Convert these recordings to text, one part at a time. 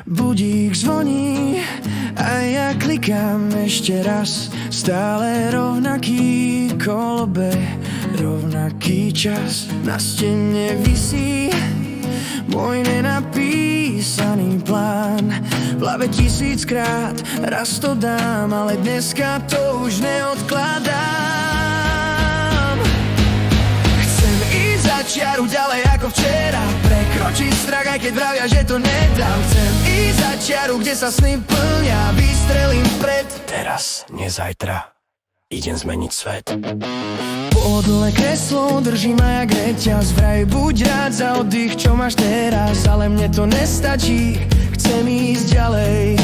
Budík zvoní a ja klikám ešte raz. Stále rovnaký kolobeh, rovnaký čas. Na stene visí môj nenapísaný plán. V hlave tisíckrát raz to dám, ale dneska to už neodkladám. Chcem ísť za čiaru ďalej ako včera, prekročiť strach, aj keď vravia, že to nedám. Chcem ísť za čiaru, kde sa sny plnia, vystrelím vpred. Teraz, nie zajtra, idem zmeniť svet. Podle kreslo drží ma jak reťaz. Vraj buď rád za oddych, čo máš teraz, ale mne to nestačí. Chcem ísť ďalej.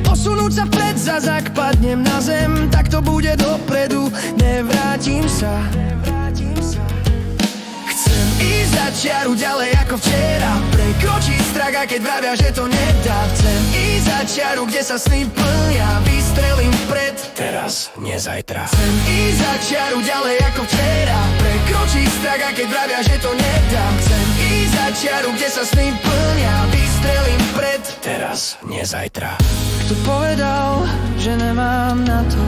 Posunúť sa vpred, zas ak padnem na zem, tak to bude dopredu, nevrátim sa. Chcem ísť za čiaru ďalej ako včera, prekročiť strach, aj keď vravia, že to nedá. Chcem ísť za čiaru, kde sa sny plnia, vystrelím vpred. Teraz, nie zajtra. Chcem ísť za čiaru ďalej ako včera, prekročiť strach, aj keď vravia, že to nedá. Chcem ísť za čiaru, kde sa sny plnia, vystrelím vpred. Teraz, nie zajtra. Kto povedal, že nemám na to?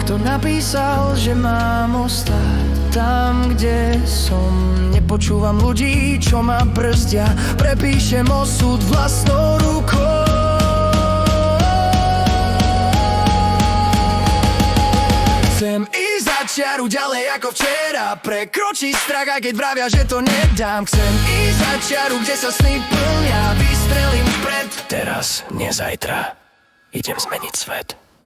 Kto napísal, že mám ostať tam, kde som? Nepočúvam ľudí, čo ma brzdia, prepíšem osud vlastnou rukou. Chcem ísť za čiaru ďalej ako včera, prekročiť strach, aj keď vravia, že to nedám. Chcem ísť za čiaru, kde sa sny plnia, vystrelím vpred. Teraz, nie zajtra, idem zmeniť svet.